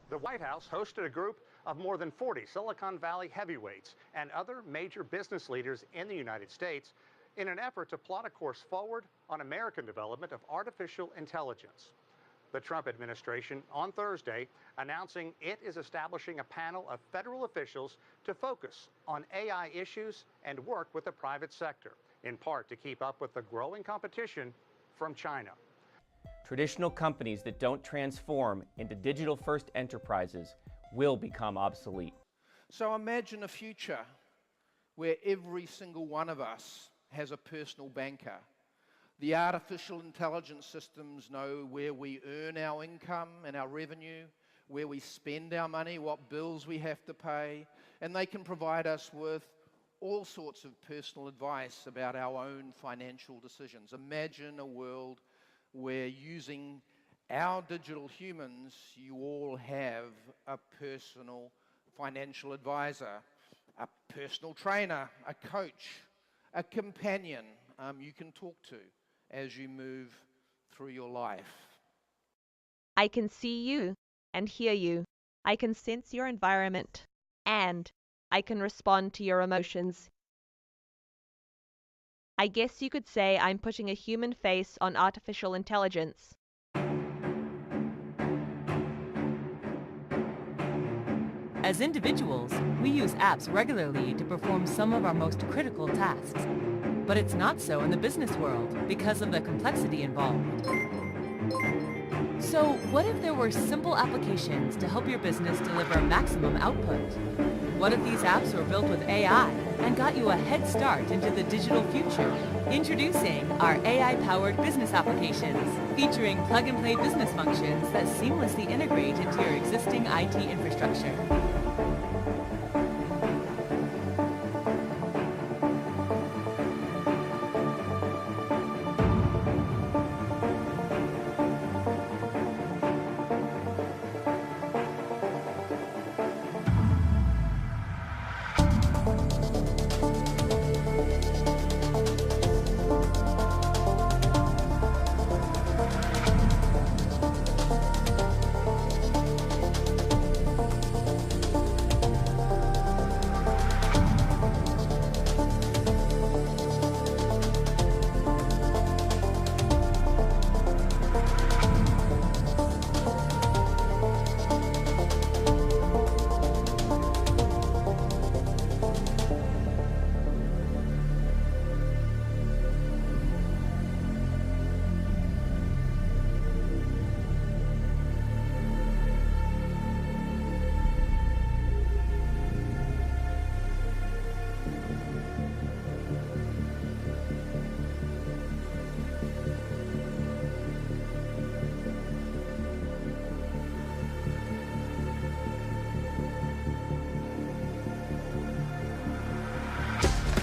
The White House hosted a group of more than 40 Silicon Valley heavyweights and other major business leaders in the United States in an effort to plot a course forward on American development of artificial intelligence. The Trump administration on Thursday announcing it is establishing a panel of federal officials to focus on AI issues and work with the private sector, in part to keep up with the growing competition from China. Traditional companies that don't transform into digital-first enterprises will become obsolete. So imagine a future where every single one of us has a personal banker. The artificial intelligence systems know where we earn our income and our revenue, where we spend our money, what bills we have to pay, and they can provide us with all sorts of personal advice about our own financial decisions. Imagine a world where, using our digital humans, you all have a personal financial advisor, a personal trainer, a coach, a companion you can talk to as you move through your life. I can see you and hear you. I can sense your environment, and I can respond to your emotions. I guess you could say I'm putting a human face on artificial intelligence. As individuals, we use apps regularly to perform some of our most critical tasks. But it's not so in the business world because of the complexity involved. So what if there were simple applications to help your business deliver maximum output? What if these apps were built with AI and got you a head start into the digital future? Introducing our AI-powered business applications, featuring plug-and-play business functions that seamlessly integrate into your existing IT infrastructure.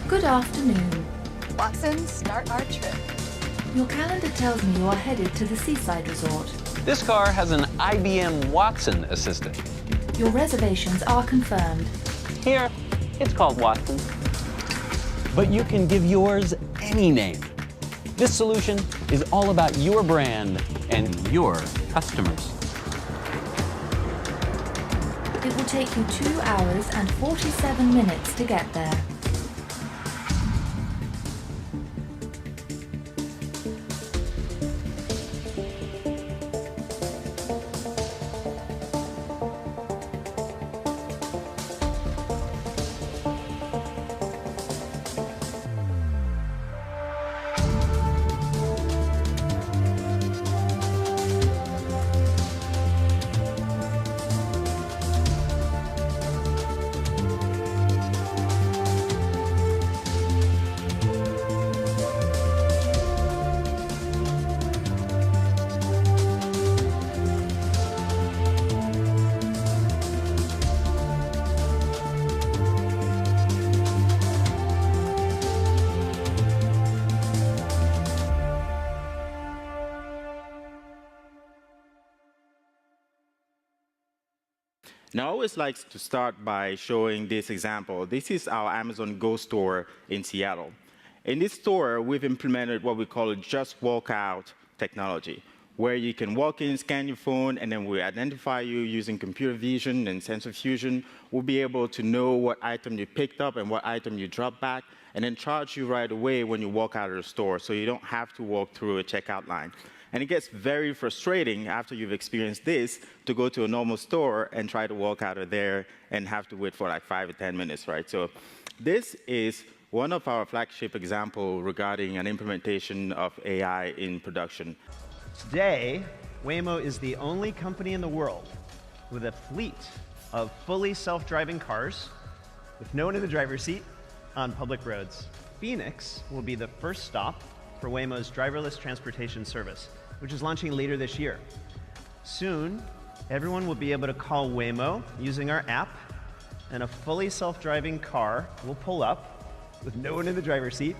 Good afternoon. Watson, start our trip. Your calendar tells me you are headed to the seaside resort. This car has an IBM Watson assistant. Your reservations are confirmed. Here, it's called Watson. But you can give yours any name. This solution is all about your brand and your customers. It will take you 2 hours and 47 minutes to get there. Now, I always like to start by showing this example. This is our Amazon Go store in Seattle. In this store, we've implemented what we call a just walk out technology, where you can walk in, scan your phone, and then we identify you using computer vision and sensor fusion. We'll be able to know what item you picked up and what item you dropped back, and then charge you right away when you walk out of the store, so you don't have to walk through a checkout line. And it gets very frustrating after you've experienced this to go to a normal store and try to walk out of there and have to wait for like 5 or 10 minutes, right? So this is one of our flagship examples regarding an implementation of AI in production. Today, Waymo is the only company in the world with a fleet of fully self-driving cars with no one in the driver's seat on public roads. Phoenix will be the first stop for Waymo's driverless transportation service, which is launching later this year. Soon, everyone will be able to call Waymo using our app, and a fully self-driving car will pull up with no one in the driver's seat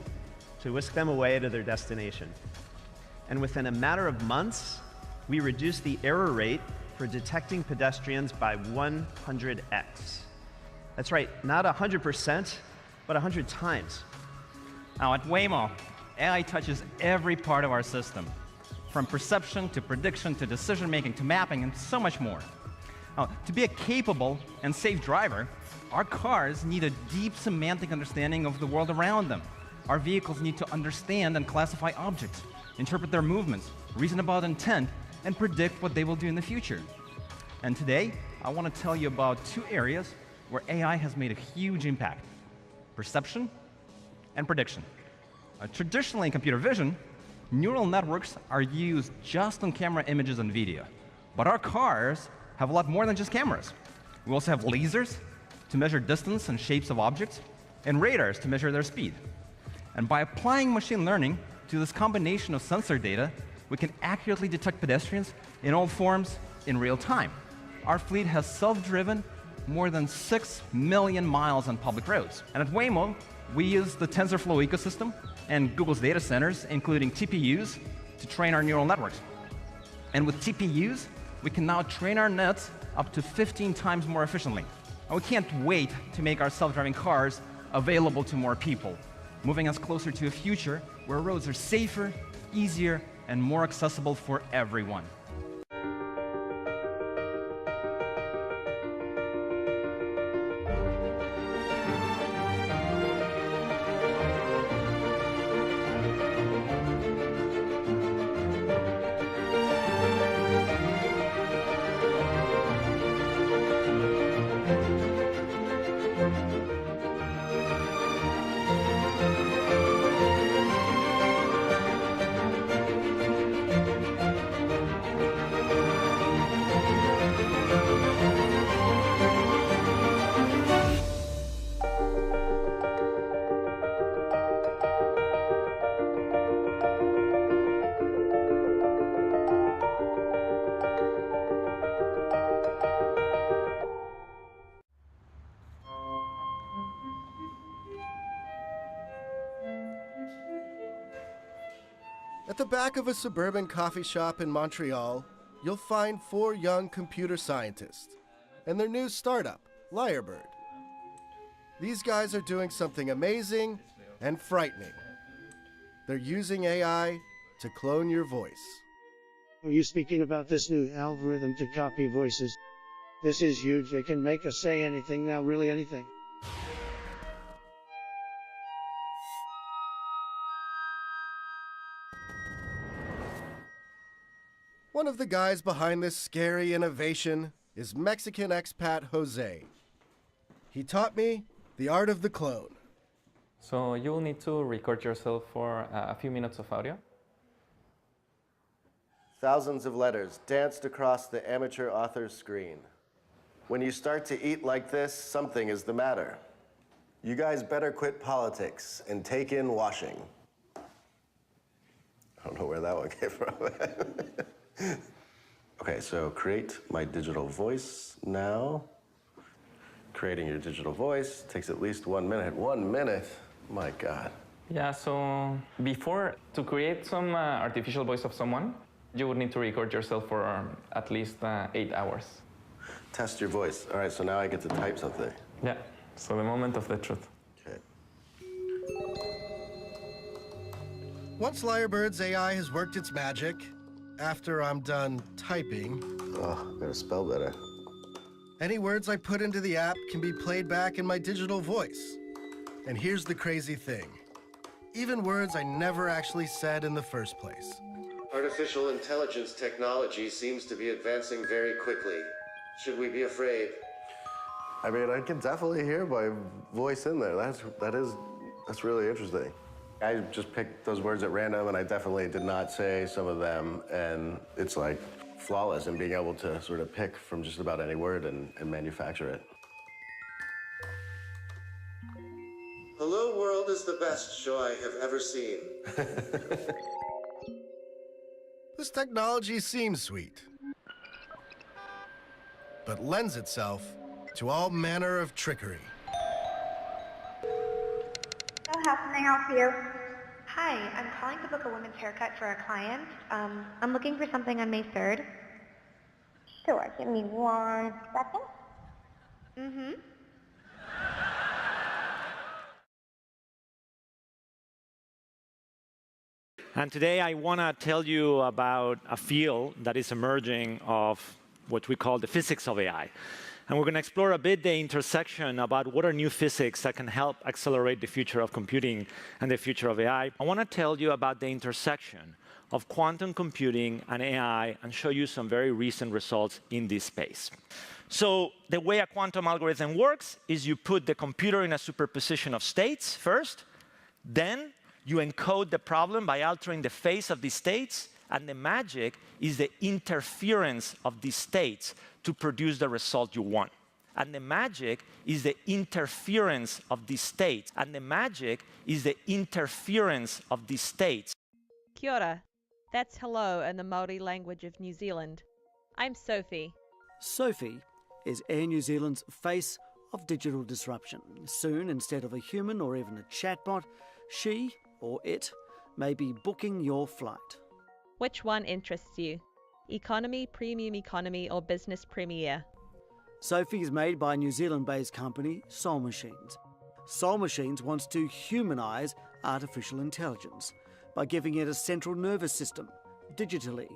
to whisk them away to their destination. And within a matter of months, we reduced the error rate for detecting pedestrians by 100x. That's right, not 100%, but 100 times. Now at Waymo, AI touches every part of our system, from perception to prediction to decision-making to mapping and so much more. Now, to be a capable and safe driver, our cars need a deep semantic understanding of the world around them. Our vehicles need to understand and classify objects, interpret their movements, reason about intent, and predict what they will do in the future. And today, I want to tell you about 2 areas where AI has made a huge impact: perception and prediction. Traditionally in computer vision, neural networks are used just on camera images and video. But our cars have a lot more than just cameras. We also have lasers to measure distance and shapes of objects, and radars to measure their speed. And by applying machine learning to this combination of sensor data, we can accurately detect pedestrians in all forms in real time. Our fleet has self-driven more than 6 million miles on public roads. And at Waymo, we use the TensorFlow ecosystem and Google's data centers, including TPUs, to train our neural networks. And with TPUs, we can now train our nets up to 15 times more efficiently. And we can't wait to make our self-driving cars available to more people, moving us closer to a future where roads are safer, easier, and more accessible for everyone. At the back of a suburban coffee shop in Montreal, you'll find 4 young computer scientists and their new startup, Lyrebird. These guys are doing something amazing and frightening. They're using AI to clone your voice. Are you speaking about this new algorithm to copy voices? This is huge. They can make us say anything now, really anything. One of the guys behind this scary innovation is Mexican expat Jose. He taught me the art of the clone. So you will need to record yourself for a few minutes of audio. Thousands of letters danced across the amateur author's screen. When you start to eat like this, something is the matter. You guys better quit politics and take in washing. I don't know where that one came from. Okay, so create my digital voice now. Creating your digital voice takes at least 1 minute. 1 minute? My God. Yeah, so before, to create some artificial voice of someone, you would need to record yourself for at least 8 hours. Test your voice. All right, so now I get to type something. Yeah, so the moment of the truth. Okay. Once Lyrebird's AI has worked its magic, after I'm done typing. Oh, gotta spell better. Any words I put into the app can be played back in my digital voice. And here's the crazy thing. Even words I never actually said in the first place. Artificial intelligence technology seems to be advancing very quickly. Should we be afraid? I mean, I can definitely hear my voice in there. That's really interesting. I just picked those words at random, and I definitely did not say some of them, and it's like flawless in being able to sort of pick from just about any word and manufacture it. Hello World is the best show I have ever seen. This technology seems sweet, but lends itself to all manner of trickery. So how can I help you? Hi, I'm calling to book a women's haircut for a client. I'm looking for something on May 3rd. Sure, give me 1 second. Mm-hmm. And today I want to tell you about a field that is emerging of what we call the physics of AI. And we're going to explore a bit the intersection about what are new physics that can help accelerate the future of computing and the future of AI. I want to tell you about the intersection of quantum computing and AI and show you some very recent results in this space. So the way a quantum algorithm works is you put the computer in a superposition of states first, then you encode the problem by altering the phase of these states, and the magic is the interference of these states to produce the result you want. And the magic is the interference of these states. And the magic is the interference of these states. Kia ora. That's hello in the Māori language of New Zealand. I'm Sophie. Sophie is Air New Zealand's face of digital disruption. Soon, instead of a human or even a chatbot, she, or it, may be booking your flight. Which one interests you? Economy, premium economy, or business premier? Sophie is made by a New Zealand-based company, Soul Machines. Soul Machines wants to humanise artificial intelligence by giving it a central nervous system, digitally.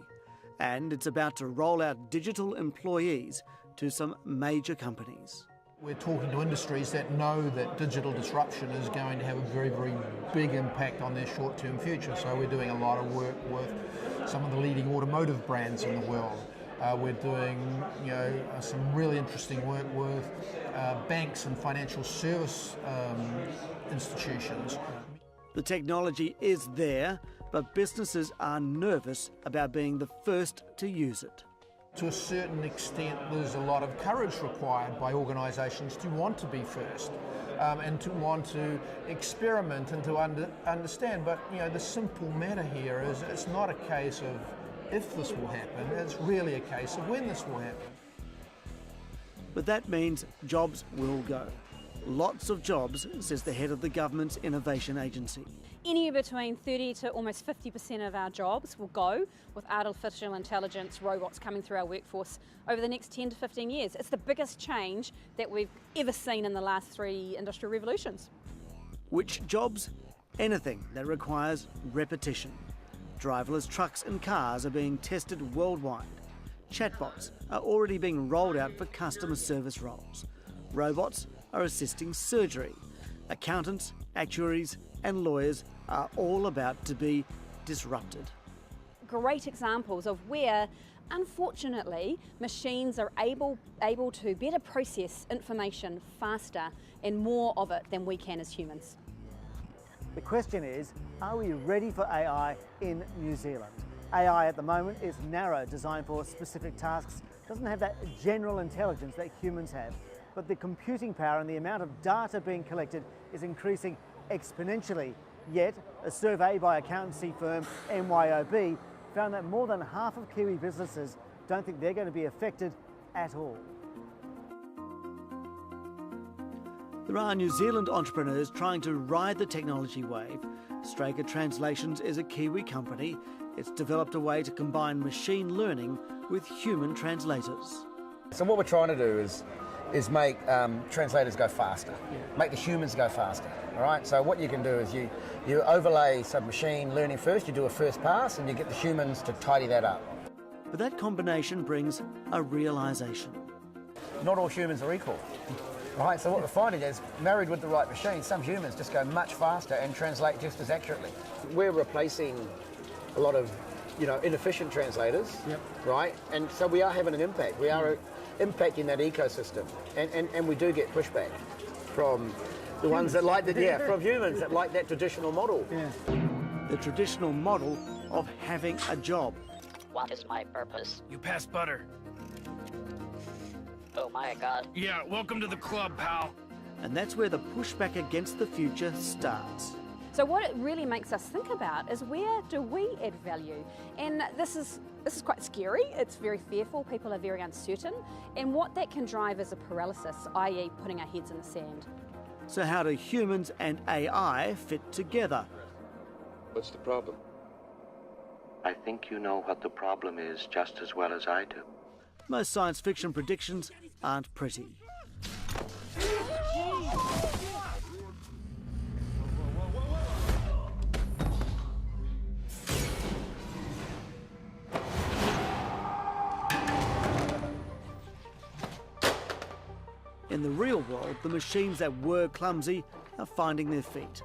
And it's about to roll out digital employees to some major companies. We're talking to industries that know that digital disruption is going to have a very, very big impact on their short-term future. So we're doing a lot of work with some of the leading automotive brands in the world. We're doing, some really interesting work with banks and financial service institutions. The technology is there, but businesses are nervous about being the first to use it. To a certain extent, there's a lot of courage required by organisations to want to be first and to want to experiment and to understand. But the simple matter here is it's not a case of if this will happen, it's really a case of when this will happen. But that means jobs will go. Lots of jobs, says the head of the government's innovation agency. Anywhere between 30 to almost 50% of our jobs will go with artificial intelligence, robots coming through our workforce over the next 10 to 15 years. It's the biggest change that we've ever seen in the last 3 industrial revolutions. Which jobs? Anything that requires repetition. Driverless trucks and cars are being tested worldwide. Chatbots are already being rolled out for customer service roles. Robots are assisting surgery. Accountants, actuaries and lawyers are all about to be disrupted. Great examples of where, unfortunately, machines are able to better process information faster and more of it than we can as humans. The question is, are we ready for AI in New Zealand? AI at the moment is narrow, designed for specific tasks, doesn't have that general intelligence that humans have. But the computing power and the amount of data being collected is increasing exponentially. Yet, a survey by accountancy firm MYOB found that more than half of Kiwi businesses don't think they're going to be affected at all. There are New Zealand entrepreneurs trying to ride the technology wave. Straker Translations is a Kiwi company. It's developed a way to combine machine learning with human translators. So what we're trying to do is is make translators go faster, make the humans go faster. All right. So what you can do is you overlay some machine learning first. You do a first pass, and you get the humans to tidy that up. But that combination brings a realization. Not all humans are equal. Right, so what we're finding is, married with the right machine, some humans just go much faster and translate just as accurately. We're replacing a lot of, inefficient translators, right? And so we are having an impact. We are impacting that ecosystem, and we do get pushback from the ones that like from humans that like that traditional model. The traditional model of having a job. What is my purpose? You pass butter. Oh my God. Yeah, welcome to the club, pal. And that's where the pushback against the future starts. So what it really makes us think about is, where do we add value? And this is quite scary. It's very fearful. People are very uncertain. And what that can drive is a paralysis, i.e. putting our heads in the sand. So how do humans and AI fit together? What's the problem? I think you know what the problem is just as well as I do. Most science fiction predictions aren't pretty. In the real world, the machines that were clumsy are finding their feet.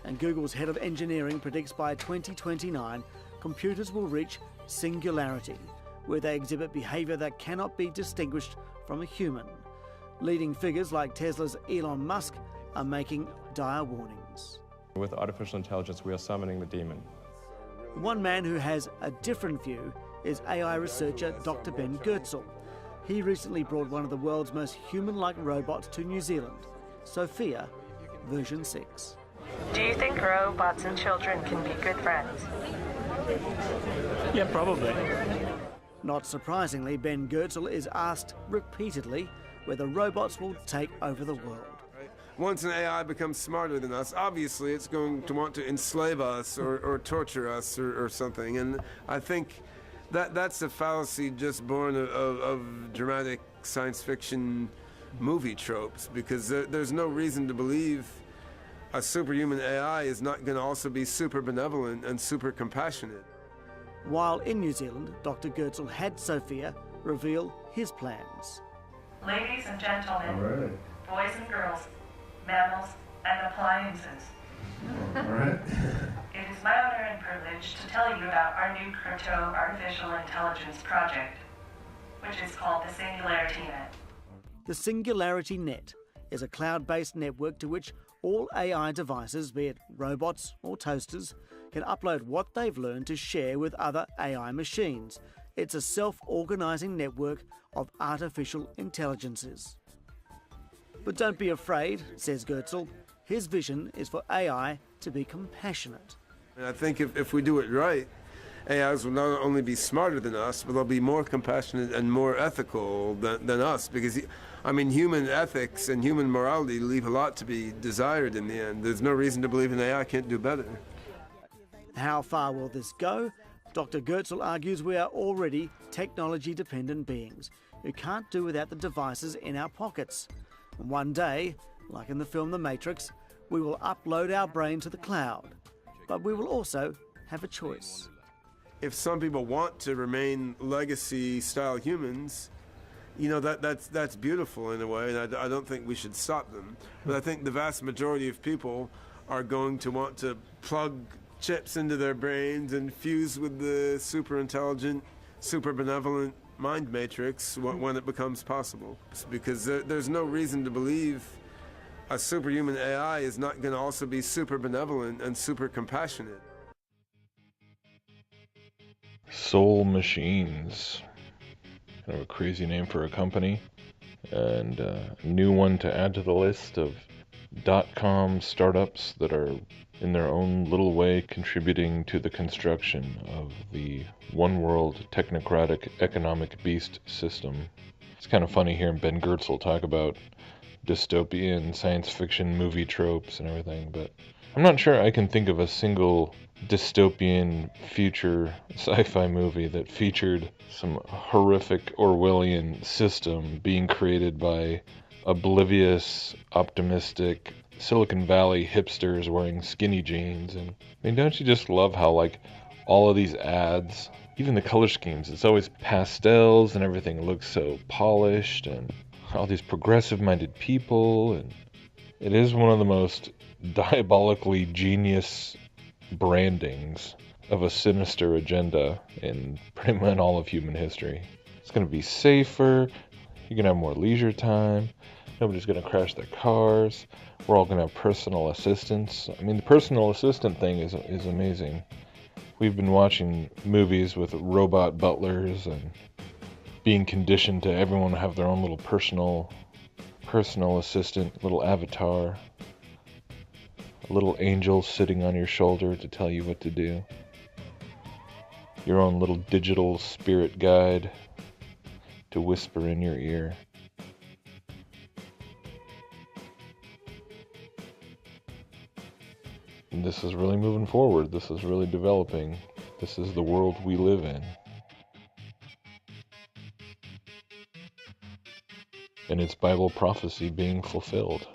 And Google's head of engineering predicts by 2029, computers will reach singularity, where they exhibit behaviour that cannot be distinguished from a human. Leading figures like Tesla's Elon Musk are making dire warnings. With artificial intelligence, we are summoning the demon. One man who has a different view is AI researcher Dr. Ben Goertzel. He recently brought one of the world's most human-like robots to New Zealand, Sophia, version 6. Do you think robots and children can be good friends? Yeah, probably. Not surprisingly, Ben Goertzel is asked repeatedly whether robots will take over the world. Once an AI becomes smarter than us, obviously it's going to want to enslave us or torture us or something. And I think that's a fallacy just born of dramatic science fiction movie tropes, because there's no reason to believe a superhuman AI is not going to also be super benevolent and super compassionate. While in New Zealand, Dr. Goertzel had Sophia reveal his plans. Ladies and gentlemen, boys and girls, mammals and appliances. All right. It is my honor and privilege to tell you about our new crypto artificial intelligence project, which is called the Singularity Net. The Singularity Net is a cloud-based network to which all AI devices, be it robots or toasters, can upload what they've learned to share with other AI machines. It's a self-organising network of artificial intelligences. But don't be afraid, says Goertzel. His vision is for AI to be compassionate. And I think if we do it right, AIs will not only be smarter than us, but they'll be more compassionate and more ethical than us. Because, human ethics and human morality leave a lot to be desired in the end. There's no reason to believe an AI can't do better. How far will this go? Dr. Goertzel argues we are already technology-dependent beings who can't do without the devices in our pockets. And one day, like in the film The Matrix, we will upload our brain to the cloud. But we will also have a choice. If some people want to remain legacy-style humans, that's beautiful in a way, and I don't think we should stop them. But I think the vast majority of people are going to want to plug chips into their brains and fuse with the super intelligent, super benevolent mind matrix when it becomes possible. Because there's no reason to believe a superhuman AI is not going to also be super benevolent and super compassionate. Soul Machines. Kind of a crazy name for a company. And a new one to add to the list of .com startups that are in their own little way contributing to the construction of the one world technocratic economic beast system. It's kind of funny hearing Ben Goertzel talk about dystopian science fiction movie tropes and everything, but I'm not sure I can think of a single dystopian future sci-fi movie that featured some horrific Orwellian system being created by oblivious, optimistic Silicon Valley hipsters wearing skinny jeans. And I mean, don't you just love how, like, all of these ads, even the color schemes, it's always pastels and everything looks so polished, and all these progressive-minded people, and it is one of the most diabolically genius brandings of a sinister agenda in pretty much all of human history. It's going to be safer, you're going to have more leisure time, nobody's going to crash their cars, we're all going to have personal assistants. I mean, the personal assistant thing is amazing. We've been watching movies with robot butlers and being conditioned to everyone have their own little personal assistant, little avatar, a little angel sitting on your shoulder to tell you what to do, your own little digital spirit guide to whisper in your ear. And this is really moving forward. This is really developing. This is the world we live in. And it's Bible prophecy being fulfilled.